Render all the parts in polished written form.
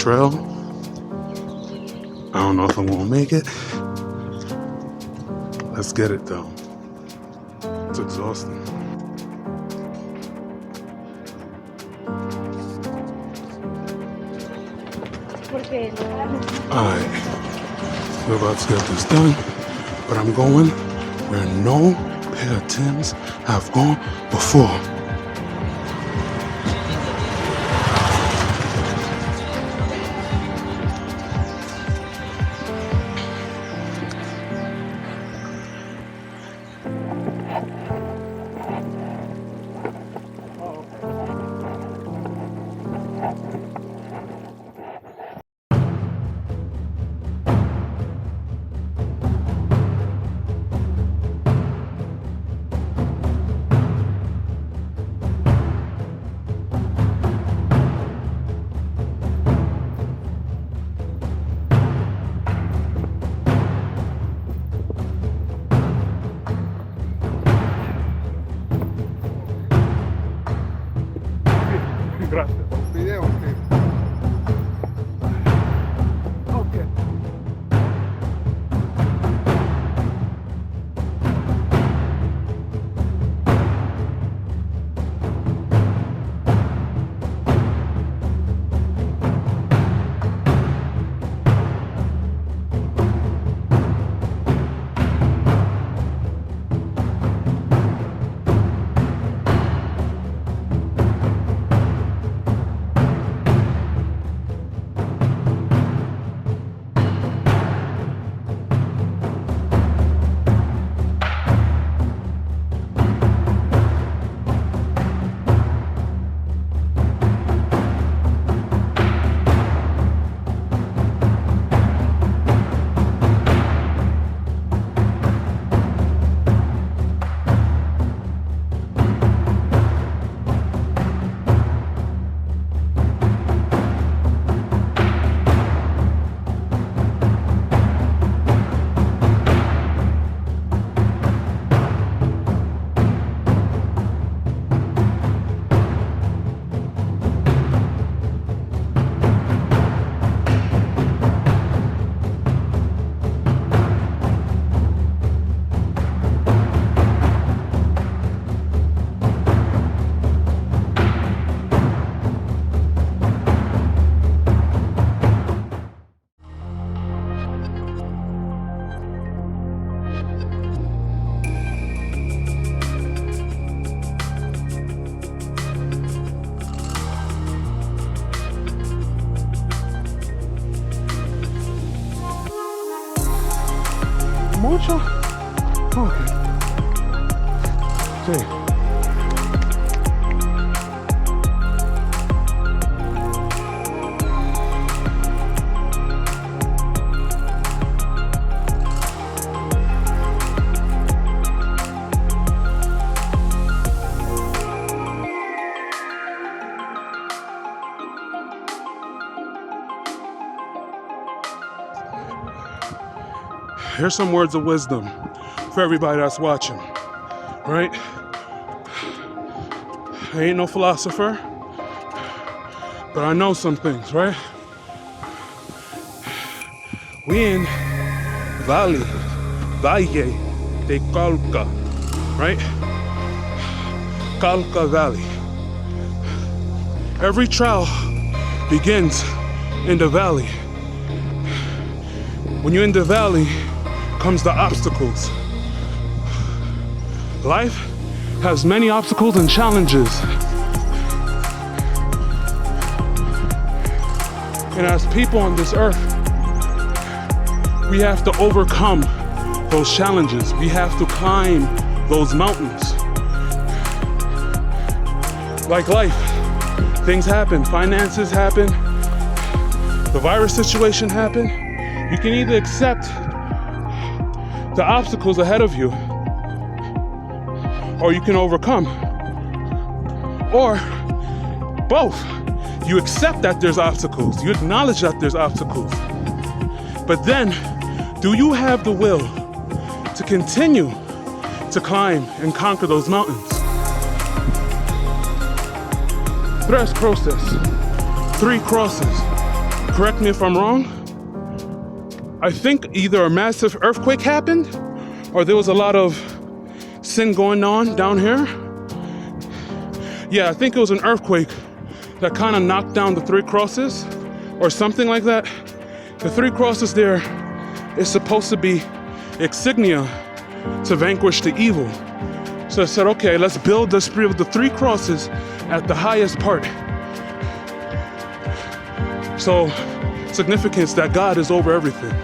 trail. I don't know if I'm gonna make it. Let's get it though. It's exhausting. Alright, we're about to get this done, but I'm going where no pair of Timbs have gone before. Gracias. Video, okay. Okay. Mucho? Okay. Sí. Here's some words of wisdom for everybody that's watching, right? I ain't no philosopher, but I know some things, right? We in Valle de Cauca, right? Cauca Valley. Every trail begins in the valley. When you're in the valley, comes the obstacles. Life has many obstacles and challenges. And as people on this earth, we have to overcome those challenges. We have to climb those mountains. Like life, things happen, finances happen, the virus situation happened. You can either accept the obstacles ahead of you, or you can overcome, or both. You accept that there's obstacles, you acknowledge that there's obstacles, but then, do you have the will to continue to climb and conquer those mountains? Tres Cruces, 3 crosses. correct me if I'm wrong, I think either a massive earthquake happened or there was a lot of sin going on down here. Yeah, I think it was an earthquake that kind of knocked down the Three Crosses or something like that. The Three Crosses there is supposed to be insignia to vanquish the evil. So I said, okay, let's build the spirit of the Three Crosses at the highest part. So, significance that God is over everything.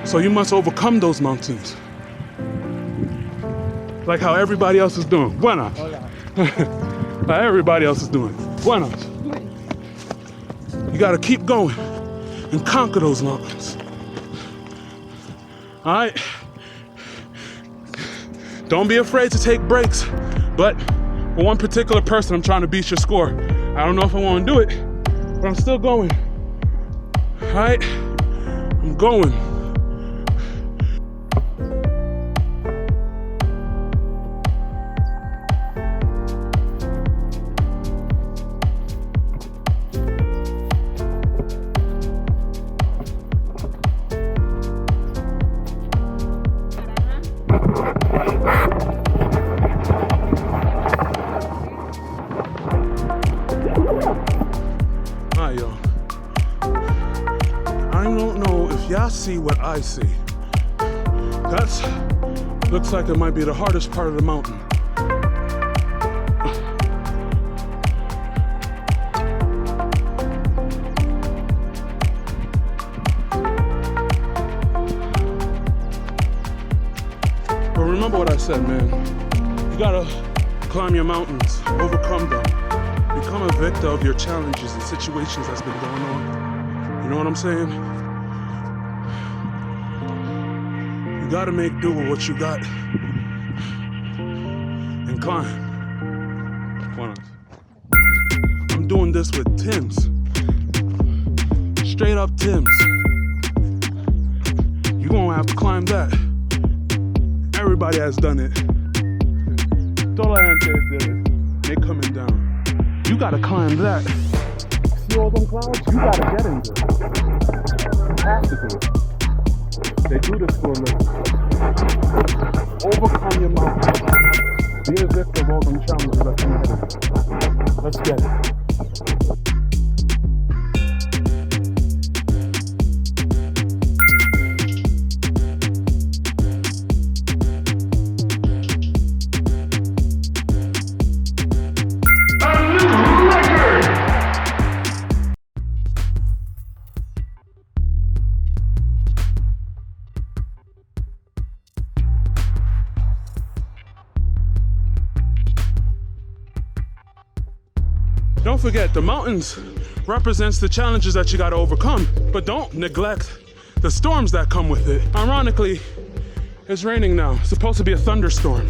So you must overcome those mountains. Like how everybody else is doing. Buenas. How everybody else is doing. Buenas. You gotta keep going and conquer those mountains. All right? Don't be afraid to take breaks, but for one particular person, I'm trying to beat your score. I don't know if I want to do it, but I'm still going. All right? I'm going. Y'all see what I see. That's looks like it might be the hardest part of the mountain. But remember what I said, man. You gotta climb your mountains, overcome them, become a victor of your challenges and situations that's been going on. You know what I'm saying? You gotta make do with what you got and climb. Why not? I'm doing this with Timbs. Straight up Timbs. You gonna have to climb that. Everybody has done it. Toda la gente did it. They coming down. You gotta climb that. See all them clouds? You gotta get in there. You have to do it. They do this for a living. Overcome your mountains. Be a victim of all them challenges that come ahead of you. Let's get it. Don't forget, the mountains represents the challenges that you gotta overcome, but don't neglect the storms that come with it. Ironically, it's raining now. It's supposed to be a thunderstorm,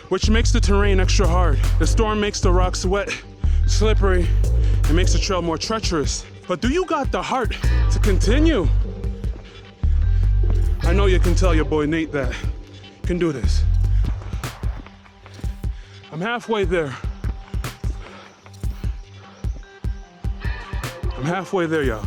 which makes the terrain extra hard. The storm makes the rocks wet, slippery, and makes the trail more treacherous. But do you got the heart to continue? I know you can tell your boy Nate that. You can do this. I'm halfway there. I'm halfway there, y'all.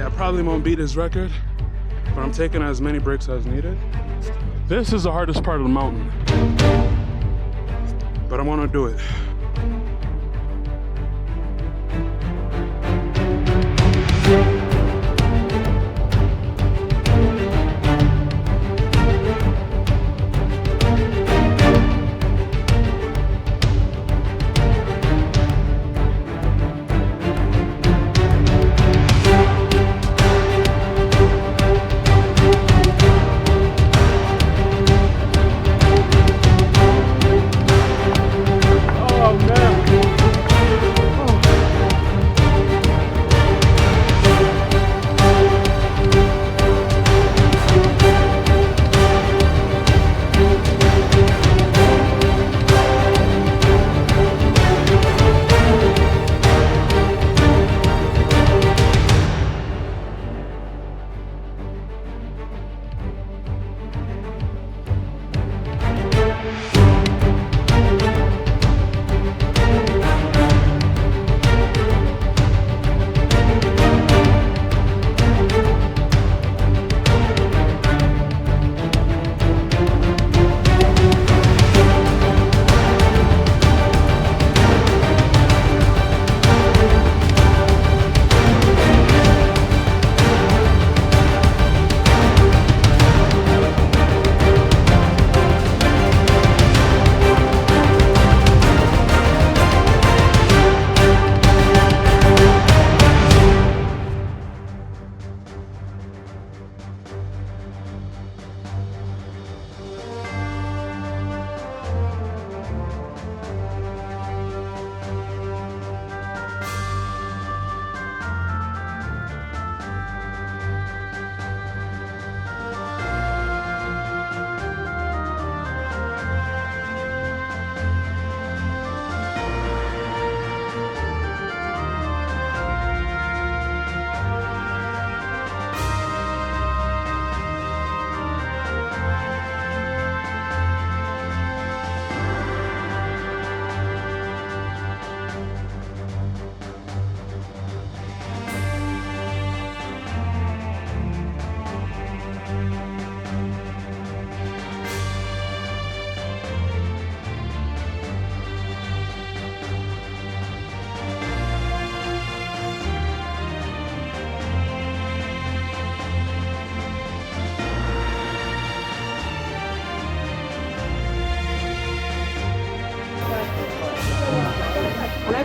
I probably won't beat his record, but I'm taking as many breaks as needed. This is the hardest part of the mountain, but I want to do it.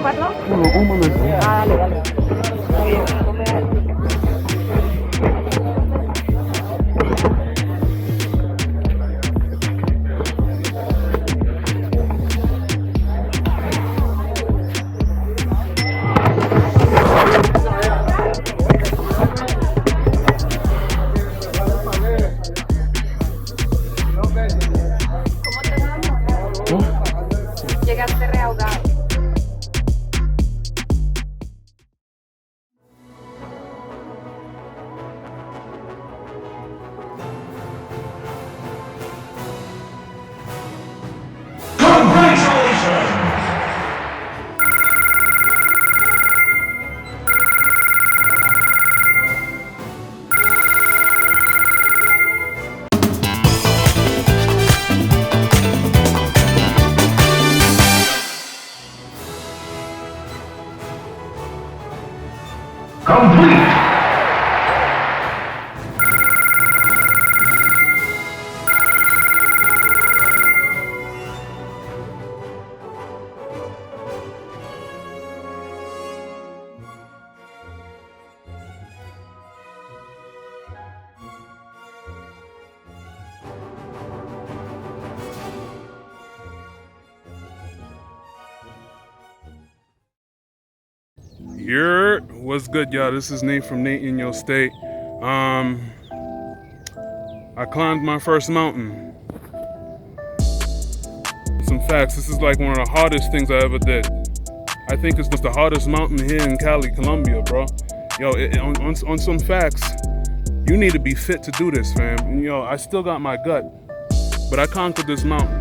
¿4? Un momento. Ah, dale, dale. Está bien. ¿Cómo te llamas? Llegaste reahogado. What's good, y'all? This is Nate from NateInYoState. I climbed my first mountain. Some facts, this is like one of the hardest things I ever did. I think it's the hardest mountain here in Cali, Colombia, bro. Yo, on some facts, you need to be fit to do this, fam. And, yo, I still got my gut, but I conquered this mountain.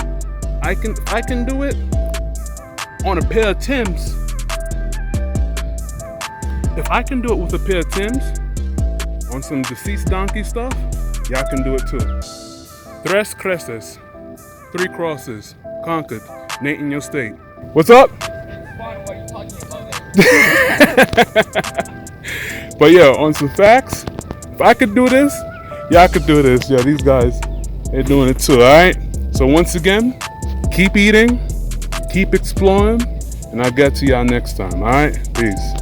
I can do it on a pair of Timbs. If I can do it with a pair of Timbs on some deceased donkey stuff, y'all can do it too. Tres Cruces, 3 crosses, conquered, NateInYoState. What's up? But yeah, on some facts, if I could do this, y'all could do this. Yeah, these guys, they're doing it too, all right? So once again, keep eating, keep exploring, and I'll get to y'all next time, all right? Peace.